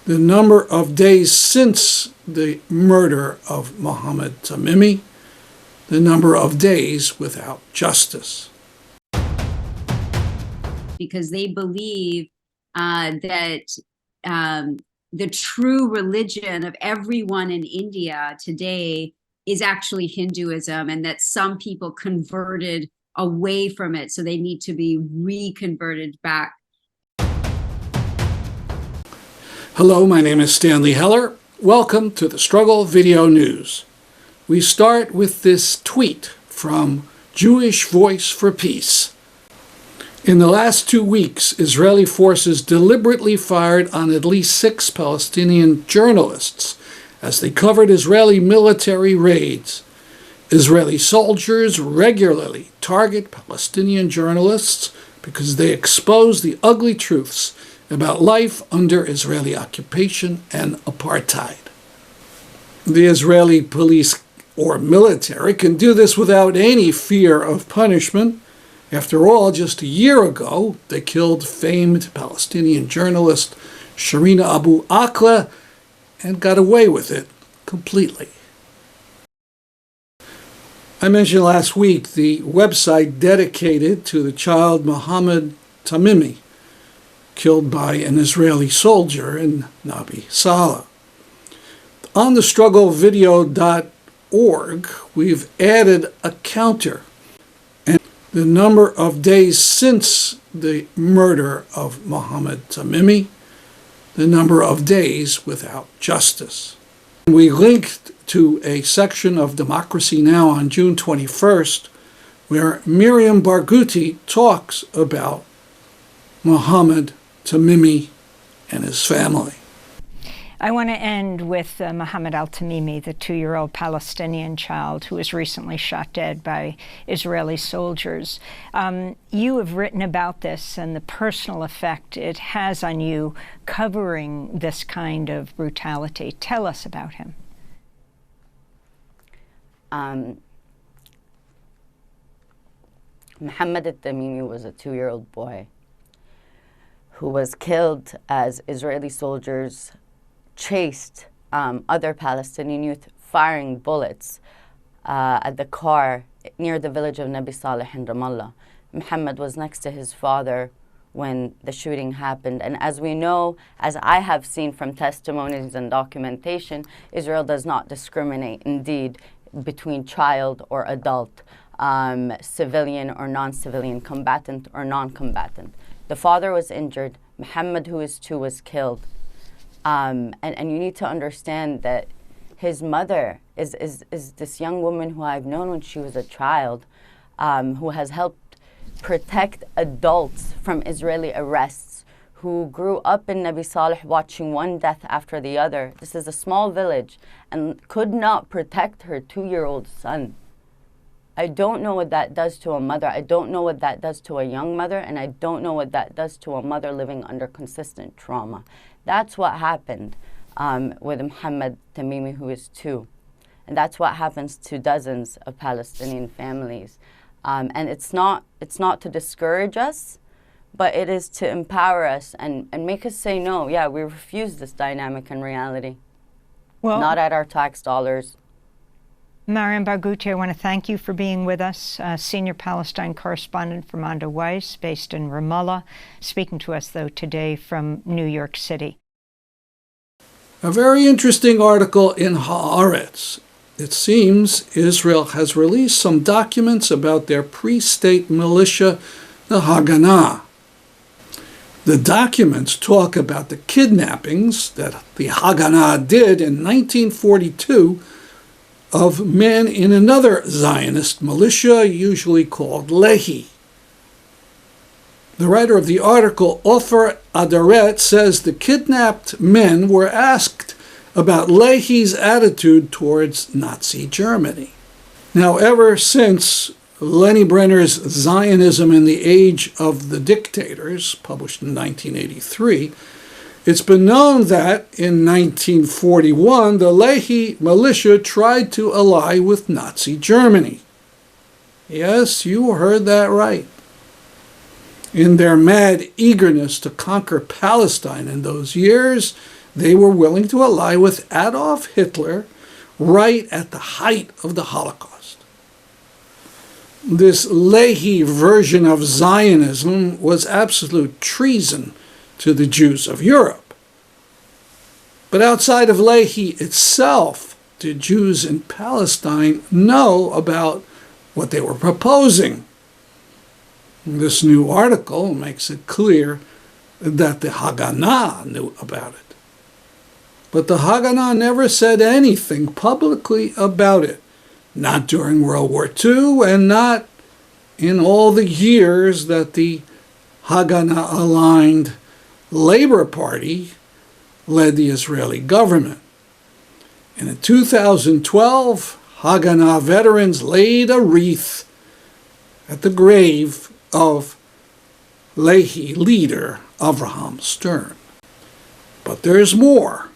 the number of days since the murder of Mohmmed Tamimi, the number of days without justice. Because they believe that the true religion of everyone in India today is actually Hinduism, and that some people converted away from it, so they need to be reconverted back. Hello, my name is Stanley Heller. Welcome to the Struggle Video News. We start with this tweet from Jewish Voice for Peace. In the last 2 weeks, Israeli forces deliberately fired on at least 6 Palestinian journalists as they covered Israeli military raids. Israeli soldiers regularly target Palestinian journalists because they expose the ugly truths about life under Israeli occupation and apartheid. The Israeli police or military can do this without any fear of punishment. After all, just a year ago, they killed famed Palestinian journalist Shireen Abu Akleh and got away with it completely. I mentioned last week the website dedicated to the child Mohmmed Tamimi, killed by an Israeli soldier in Nabi Saleh. On thestrugglevideo.org, we've added a counter, and the number of days since the murder of Mohmmed Tamimi, the number of days without justice. We linked to a section of Democracy Now! On June 21st, where Miriam Barghouti talks about Mohmmed Tamimi and his family. I want to end with Mohmmed al-Tamimi, the 2-year-old Palestinian child who was recently shot dead by Israeli soldiers. You have written about this and the personal effect it has on you covering this kind of brutality. Tell us about him. Mohmmed Tamimi was a 2-year-old boy who was killed as Israeli soldiers chased other Palestinian youth, firing bullets at the car near the village of Nabi Saleh in Ramallah. Mohmmed was next to his father when the shooting happened. And as we know, as I have seen from testimonies and documentation, Israel does not discriminate, indeed, between child or adult, civilian or non-civilian, combatant or non-combatant. The father was injured. Mohmmed, who is 2, was killed. And you need to understand that his mother is this young woman who I've known when she was a child, who has helped protect adults from Israeli arrests, who grew up in Nabi Saleh watching one death after the other. This is a small village and could not protect her 2-year-old son. I don't know what that does to a mother. I don't know what that does to a young mother, and I don't know what that does to a mother living under consistent trauma. That's what happened with Mohmmed Tamimi, who is 2. And that's what happens to dozens of Palestinian families. And it's not to discourage us, but it is to empower us and make us say, no, yeah, we refuse this dynamic in reality. Well, not at our tax dollars. Miriam Barghouti, I want to thank you for being with us, senior Palestine correspondent for Mondo Weiss, based in Ramallah, speaking to us, though, today from New York City. A very interesting article in Haaretz. It seems Israel has released some documents about their pre-state militia, the Haganah. The documents talk about the kidnappings that the Haganah did in 1942 of men in another Zionist militia, usually called Lehi. The writer of the article, Ofer Adaret, says the kidnapped men were asked about Lehi's attitude towards Nazi Germany. Now, ever since Lenny Brenner's Zionism in the Age of the Dictators, published in 1983, it's been known that in 1941, the Lehi militia tried to ally with Nazi Germany. Yes, you heard that right. In their mad eagerness to conquer Palestine in those years, they were willing to ally with Adolf Hitler right at the height of the Holocaust. This Lehi version of Zionism was absolute treason to the Jews of Europe. But outside of Lehi itself, did Jews in Palestine know about what they were proposing? This new article makes it clear that the Haganah knew about it. But the Haganah never said anything publicly about it, not during World War II and not in all the years that the Haganah-aligned Labor Party led the Israeli government. And in 2012, Haganah veterans laid a wreath at the grave of Lehi leader Avraham Stern. But there's more.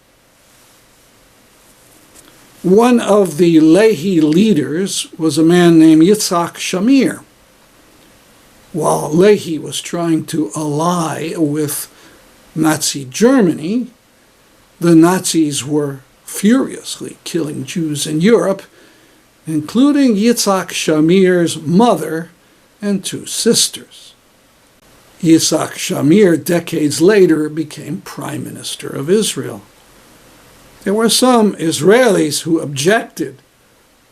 One of the Lehi leaders was a man named Yitzhak Shamir. While Lehi was trying to ally with Nazi Germany, the Nazis were furiously killing Jews in Europe, including Yitzhak Shamir's mother and 2 sisters. Yitzhak Shamir, decades later, became Prime Minister of Israel. There were some Israelis who objected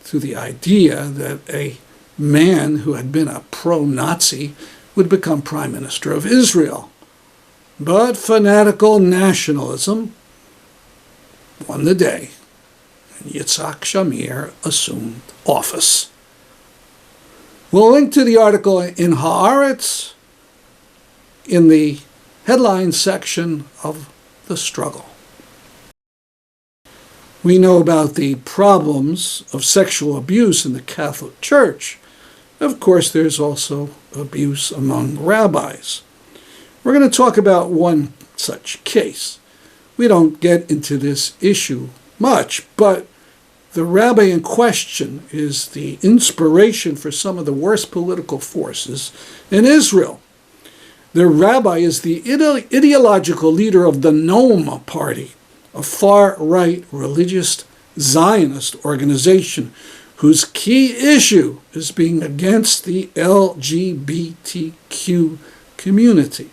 to the idea that a man who had been a pro-Nazi would become Prime Minister of Israel. But fanatical nationalism won the day, and Yitzhak Shamir assumed office. We'll link to the article in Haaretz in the headline section of The Struggle. We know about the problems of sexual abuse in the Catholic Church. Of course, there's also abuse among rabbis. We're going to talk about one such case. We don't get into this issue much, but the rabbi in question is the inspiration for some of the worst political forces in Israel. The rabbi is the ideological leader of the NOAM party, a far-right religious Zionist organization whose key issue is being against the LGBTQ community.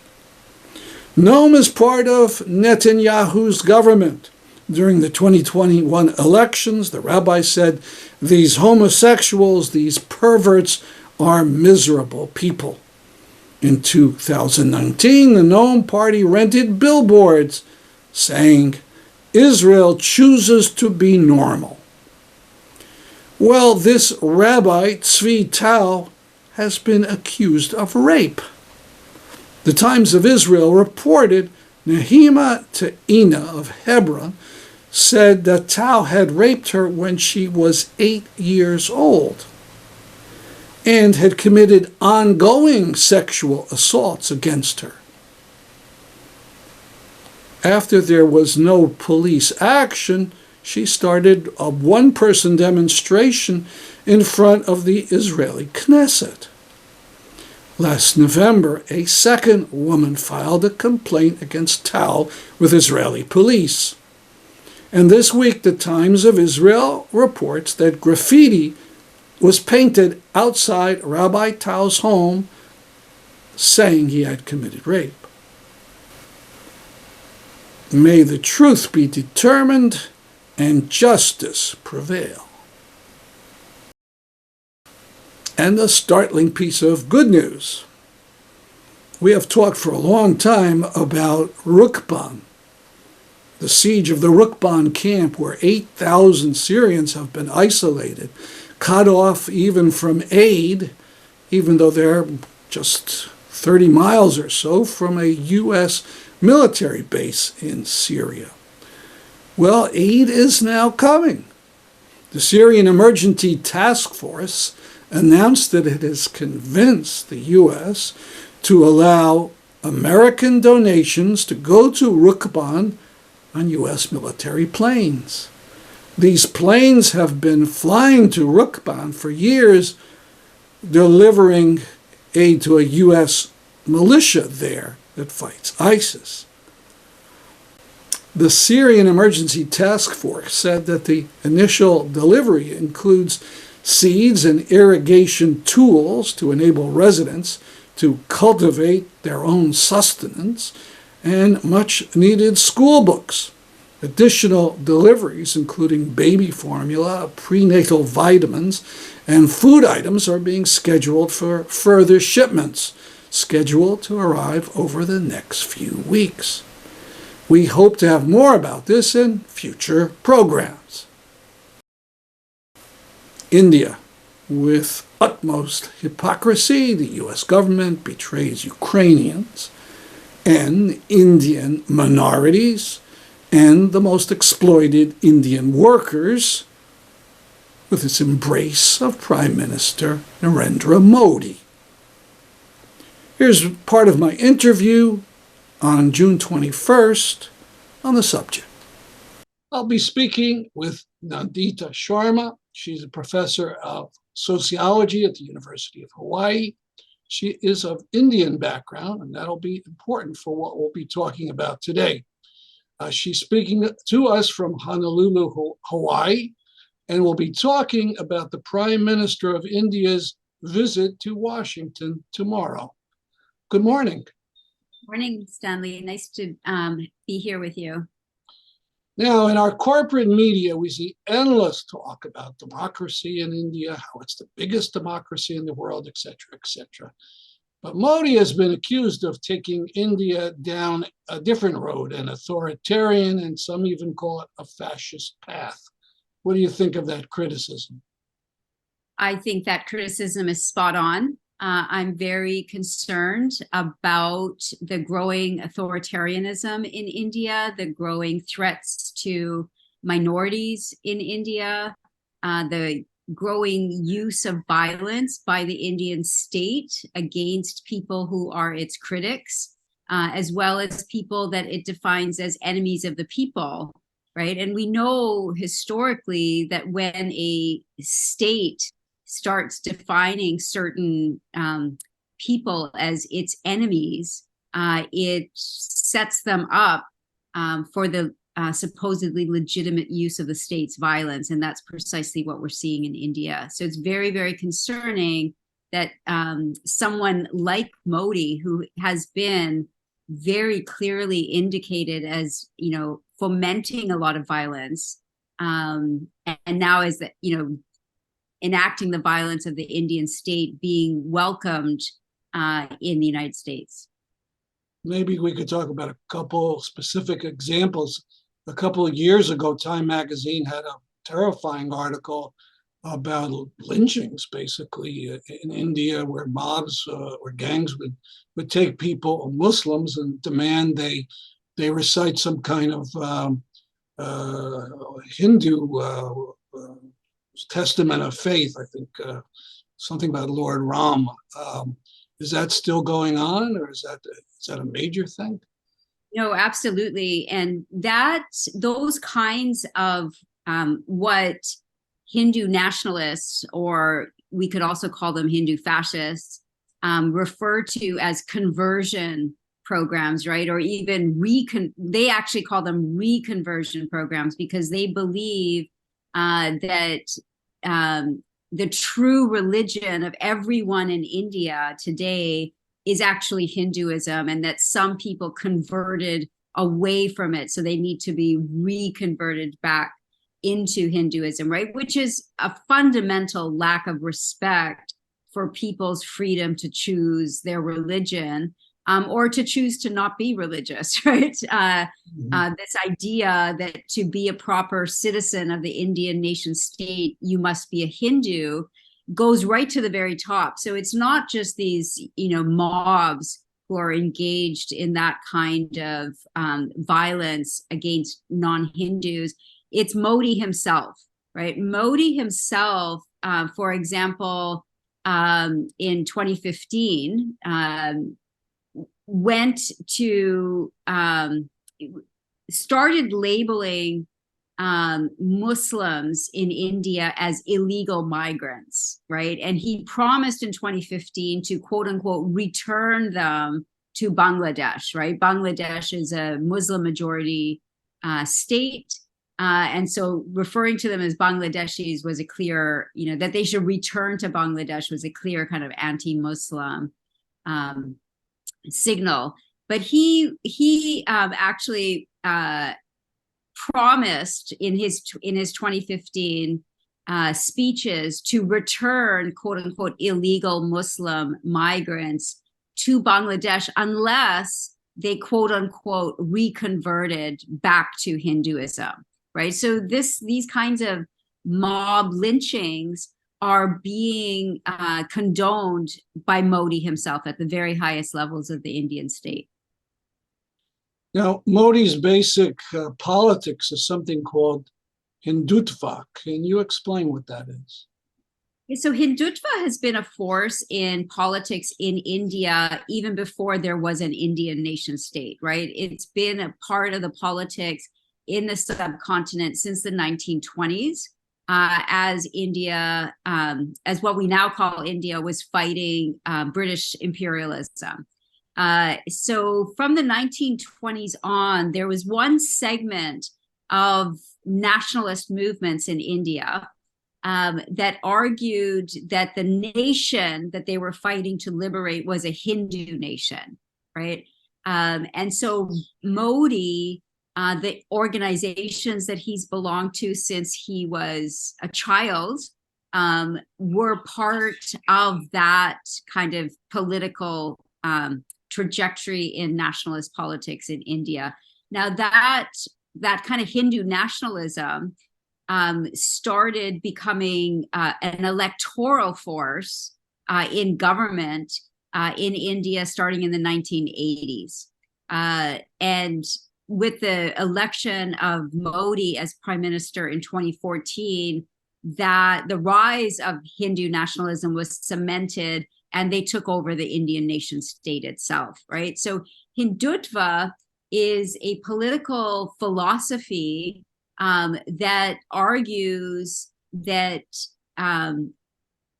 NOAM is part of Netanyahu's government. During the 2021 elections, the rabbi said, "These homosexuals, these perverts, are miserable people." In 2019, the NOAM party rented billboards saying, "Israel chooses to be normal." Well, this rabbi, Tzvi Tau, has been accused of rape. The Times of Israel reported Nehima Te'ina of Hebron said that Tau had raped her when she was 8 years old and had committed ongoing sexual assaults against her. After there was no police action, she started a one-person demonstration in front of the Israeli Knesset. Last November, a second woman filed a complaint against Tau with Israeli police. And this week, the Times of Israel reports that graffiti was painted outside Rabbi Tau's home saying he had committed rape. May the truth be determined and justice prevail. And a startling piece of good news. We have talked for a long time about Rukban, the siege of the Rukban camp where 8,000 Syrians have been isolated, cut off even from aid, even though they're just 30 miles or so from a U.S. military base in Syria. Well, aid is now coming. The Syrian Emergency Task Force announced that it has convinced the U.S. to allow American donations to go to Rukban on U.S. military planes. These planes have been flying to Rukban for years, delivering aid to a U.S. militia there that fights ISIS. The Syrian Emergency Task Force said that the initial delivery includes seeds and irrigation tools to enable residents to cultivate their own sustenance, and much-needed school books. Additional deliveries, including baby formula, prenatal vitamins, and food items, are being scheduled for further shipments, scheduled to arrive over the next few weeks. We hope to have more about this in future programs. India. With utmost hypocrisy, the U.S. government betrays Ukrainians and Indian minorities and the most exploited Indian workers with its embrace of Prime Minister Narendra Modi. Here's part of my interview on June 21st on the subject. I'll be speaking with Nandita Sharma. She's a professor of sociology at the University of Hawaii. She is of Indian background, and that'll be important for what we'll be talking about today. She's speaking to us from Honolulu, Hawaii, and we'll be talking about the Prime Minister of India's visit to Washington tomorrow. Good morning. Morning, Stanley. Nice to be here with you. Now, in our corporate media, we see endless talk about democracy in India, how it's the biggest democracy in the world, et cetera, et cetera. But Modi has been accused of taking India down a different road, an authoritarian, and some even call it a fascist path. What do you think of that criticism? I think that criticism is spot on. I'm very concerned about the growing authoritarianism in India, the growing threats to minorities in India, the growing use of violence by the Indian state against people who are its critics, as well as people that it defines as enemies of the people, right? And we know historically that when a state starts defining certain people as its enemies, it sets them up for the supposedly legitimate use of the state's violence. And that's precisely what we're seeing in India. So it's very, very concerning that someone like Modi, who has been very clearly indicated as, fomenting a lot of violence, and now is that, enacting the violence of the Indian state being welcomed in the United States. Maybe we could talk about a couple specific examples. A couple of years ago, Time magazine had a terrifying article about lynchings, basically, in India, where mobs or gangs would take people, Muslims, and demand they recite some kind of Hindu testament of faith. I think something about Lord Ram. Is that still going on, or is that a major thing? No, absolutely. And those kinds of what Hindu nationalists, or we could also call them Hindu fascists, refer to as conversion programs, right? Or even they actually call them reconversion programs, because they believe that the true religion of everyone in India today is actually Hinduism, and that some people converted away from it, so they need to be reconverted back into Hinduism, right? Which is a fundamental lack of respect for people's freedom to choose their religion, or to choose to not be religious, right? This idea that to be a proper citizen of the Indian nation state, you must be a Hindu, goes right to the very top. So it's not just these, mobs who are engaged in that kind of violence against non-Hindus. It's Modi himself, right? Modi himself, for example, in 2015, started labeling Muslims in India as illegal migrants, right? And he promised in 2015 to, quote unquote, return them to Bangladesh, right? Bangladesh is a Muslim majority state. And so referring to them as Bangladeshis was a clear, that they should return to Bangladesh was a clear kind of anti-Muslim signal. But he actually promised in his 2015 speeches to return, quote unquote, illegal Muslim migrants to Bangladesh unless they, quote unquote, reconverted back to Hinduism, right? So these kinds of mob lynchings are being condoned by Modi himself at the very highest levels of the Indian state. Now, Modi's basic politics is something called Hindutva. Can you explain what that is? So Hindutva has been a force in politics in India even before there was an Indian nation state, right? It's been a part of the politics in the subcontinent since the 1920s, as India, as what we now call India, was fighting British imperialism. So from the 1920s on, there was one segment of nationalist movements in India that argued that the nation that they were fighting to liberate was a Hindu nation, right? And so Modi, the organizations that he's belonged to since he was a child, were part of that kind of political trajectory in nationalist politics in India. Now that kind of Hindu nationalism started becoming an electoral force in government in India starting in the 1980s. And with the election of Modi as prime minister in 2014, that the rise of Hindu nationalism was cemented and they took over the Indian nation state itself, right? So Hindutva is a political philosophy that argues that the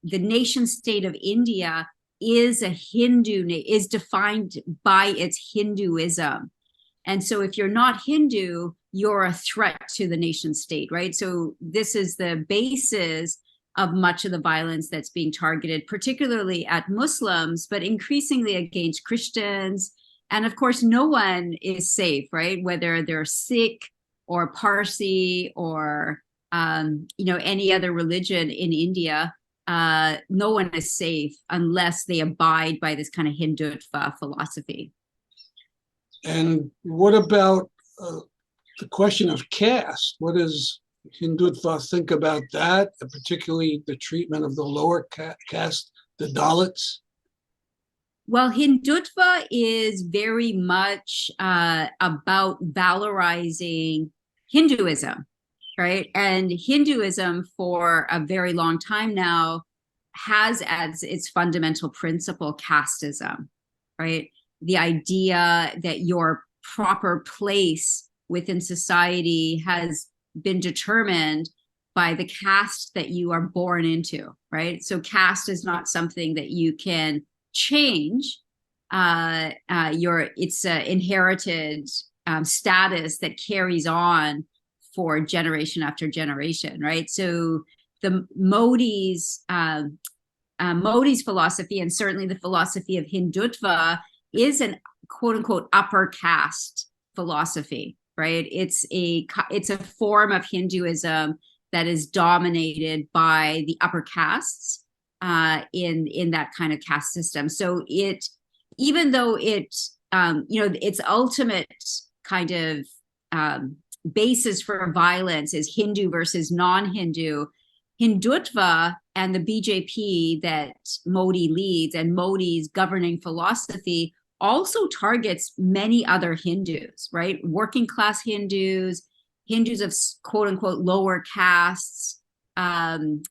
nation state of India is is defined by its Hinduism. And so if you're not Hindu, you're a threat to the nation state, right? So this is the basis of much of the violence that's being targeted, particularly at Muslims, but increasingly against Christians. And of course, no one is safe, right? Whether they're Sikh or Parsi or any other religion in India, no one is safe unless they abide by this kind of Hindutva philosophy. And what about the question of caste? What does Hindutva think about that, particularly the treatment of the lower caste, the Dalits? Well, Hindutva is very much about valorizing Hinduism, right? And Hinduism for a very long time now has as its fundamental principle casteism, right? The idea that your proper place within society has been determined by the caste that you are born into, right? So caste is not something that you can change. It's an inherited status that carries on for generation after generation, right? So the Modi's philosophy, and certainly the philosophy of Hindutva, is an quote unquote upper caste philosophy, right? It's a form of Hinduism that is dominated by the upper castes in that kind of caste system. So even though its ultimate kind of basis for violence is Hindu versus non-Hindu, Hindutva and the BJP that Modi leads and Modi's governing philosophy also targets many other Hindus, right? Working class Hindus, Hindus of quote unquote lower castes, and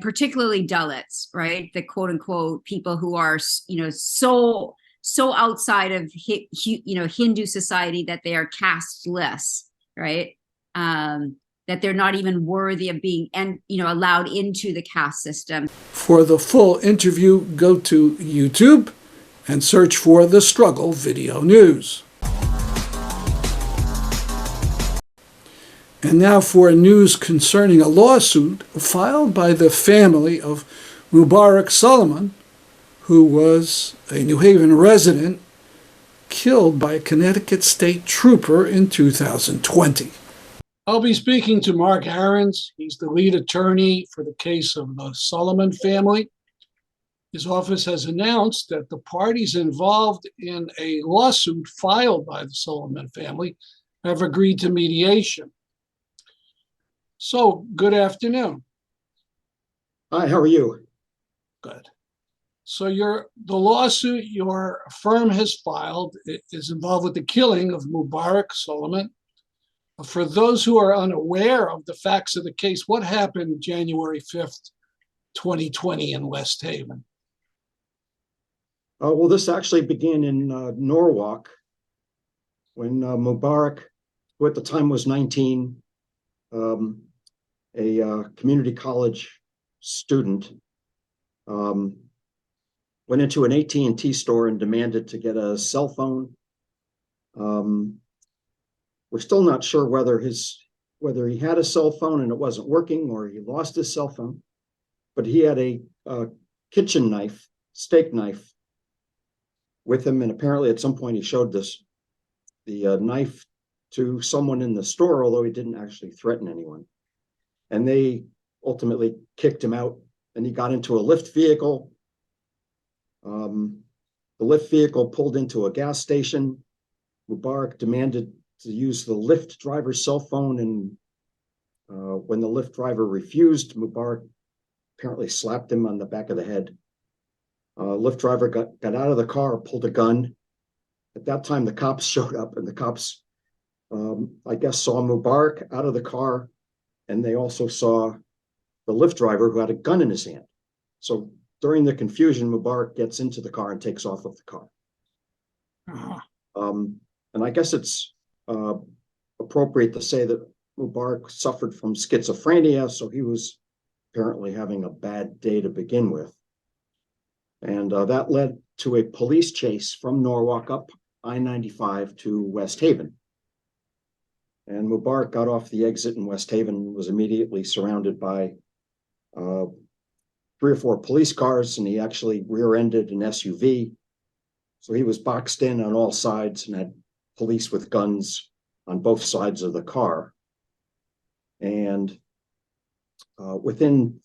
particularly Dalits, right? The quote unquote people who are, so outside of, Hindu society that they are casteless, right? That they're not even worthy of being, allowed into the caste system. For the full interview, go to YouTube and search for The Struggle Video News. And now for news concerning a lawsuit filed by the family of Mubarak Suleiman, who was a New Haven resident killed by a Connecticut state trooper in 2020. I'll be speaking to Mark Harrens. He's the lead attorney for the case of the Suleiman family. His office has announced that the parties involved in a lawsuit filed by the Suleiman family have agreed to mediation. So, good afternoon. Hi, how are you? Good. So the lawsuit your firm has filed is involved with the killing of Mubarak Suleiman. For those who are unaware of the facts of the case, what happened January 5th, 2020 in West Haven? Well, this actually began in Norwalk when Mubarak, who at the time was 19, a community college student, went into an AT&T store and demanded to get a cell phone. We're still not sure whether he had a cell phone and it wasn't working or he lost his cell phone, but he had a kitchen knife, steak knife, with him, and apparently at some point he showed the knife to someone in the store, although he didn't actually threaten anyone. And they ultimately kicked him out, and he got into a lift vehicle. The lift vehicle pulled into a gas station. Mubarak demanded to use the lift driver's cell phone, and when the lift driver refused, Mubarak apparently slapped him on the back of the head. Lift driver got out of the car, pulled a gun. At that time, the cops showed up, and the cops, I guess, saw Mubarak out of the car, and they also saw the lift driver who had a gun in his hand. So during the confusion, Mubarak gets into the car and takes off of the car. And I guess it's appropriate to say that Mubarak suffered from schizophrenia, so he was apparently having a bad day to begin with. And that led to a police chase from Norwalk up I-95 to West Haven. And Mubarak got off the exit in West Haven and was immediately surrounded by 3 or 4 police cars, and he actually rear-ended an SUV. So he was boxed in on all sides and had police with guns on both sides of the car. And within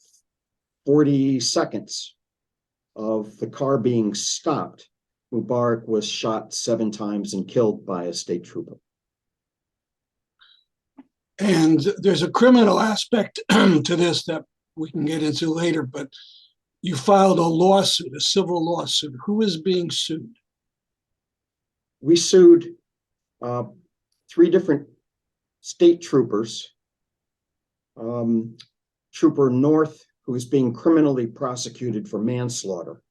40 seconds of the car being stopped, Mubarak was shot 7 times and killed by a state trooper. And there's a criminal aspect to this that we can get into later, but you filed a lawsuit, a civil lawsuit. Who is being sued? We sued 3 different state troopers. Trooper North, who is being criminally prosecuted for manslaughter.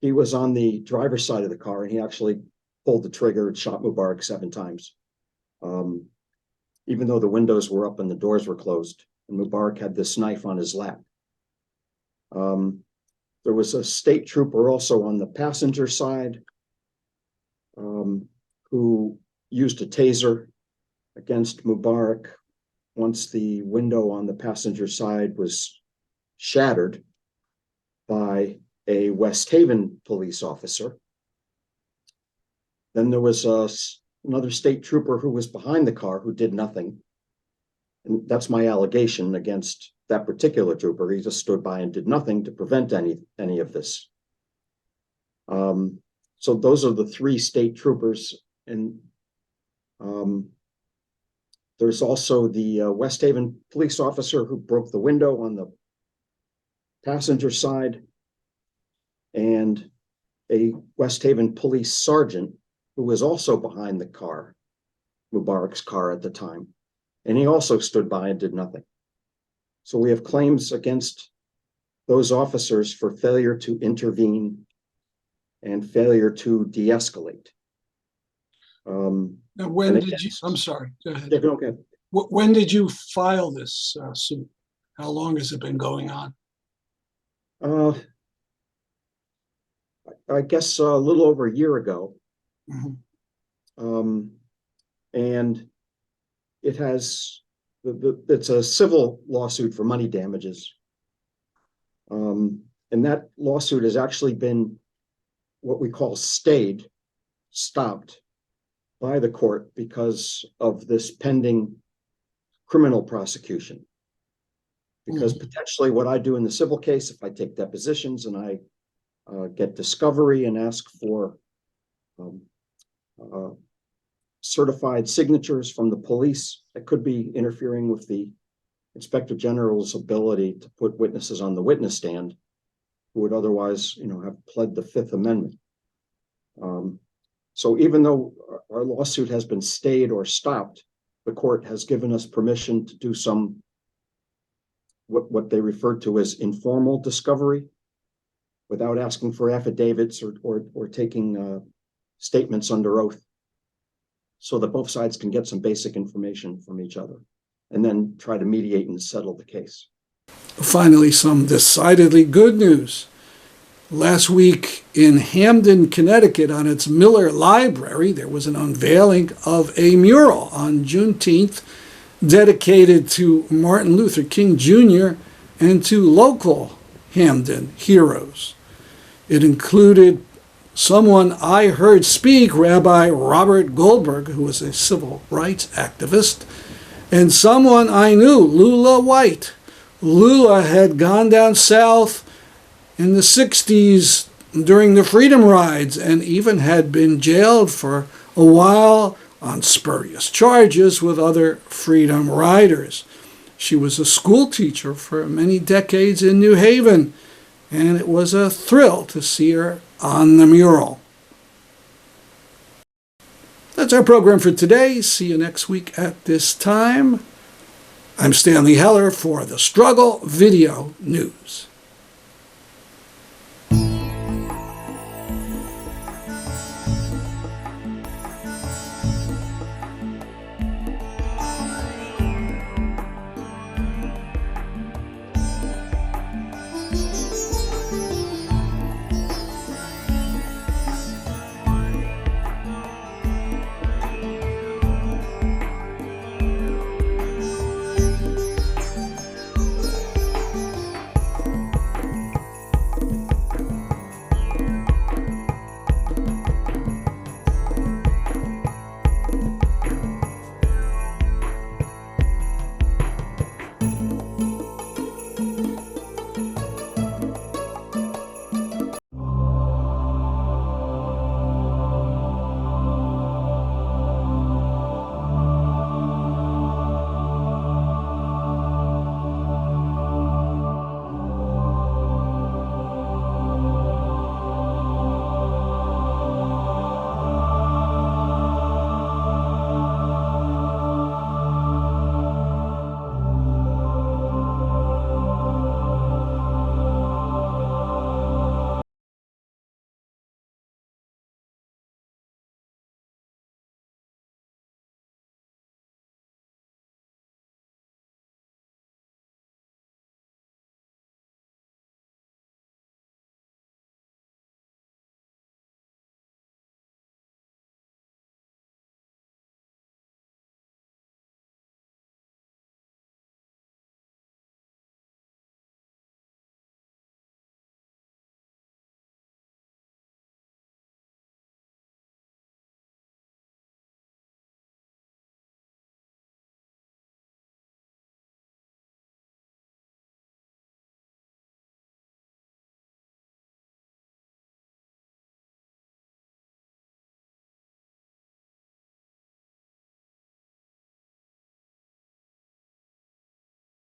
He was on the driver's side of the car, and he actually pulled the trigger and shot Mubarak 7 times, even though the windows were up and the doors were closed, and Mubarak had this knife on his lap. There was a state trooper also on the passenger side who used a taser against Mubarak once the window on the passenger side was shattered by a West Haven police officer. Then there was another state trooper who was behind the car who did nothing. And that's my allegation against that particular trooper. He just stood by and did nothing to prevent any of this. So those are the 3 state troopers. And there's also the West Haven police officer who broke the window on the passenger side, and a West Haven police sergeant who was also behind the car, Mubarak's car at the time. And he also stood by and did nothing. So we have claims against those officers for failure to intervene and failure to de-escalate. Now, when did you, I'm sorry, go ahead. Yeah, okay. When did you file this suit? How long has it been going on? I guess a little over a year ago. Mm-hmm. And it has it's a civil lawsuit for money damages. And that lawsuit has actually been what we call stopped by the court because of this pending criminal prosecution. Because potentially what I do in the civil case, if I take depositions and I get discovery and ask for certified signatures from the police, that could be interfering with the Inspector General's ability to put witnesses on the witness stand who would otherwise, have pled the Fifth Amendment. So even though our lawsuit has been stayed or stopped, the court has given us permission to do some, what they refer to as informal discovery, without asking for affidavits or taking statements under oath, so that both sides can get some basic information from each other and then try to mediate and settle the case. Finally, some decidedly good news. Last week in Hamden, Connecticut, on its Miller Library, there was an unveiling of a mural on Juneteenth dedicated to Martin Luther King Jr. and to local Hamden heroes. It included someone I heard speak, Rabbi Robert Goldberg, who was a civil rights activist, and someone I knew, Lula White. Lula had gone down south in the 60s during the Freedom Rides and even had been jailed for a while on spurious charges with other Freedom Riders. She was a school teacher for many decades in New Haven, and it was a thrill to see her on the mural. That's our program for today. See you next week at this time. I'm Stanley Heller for the Struggle Video News.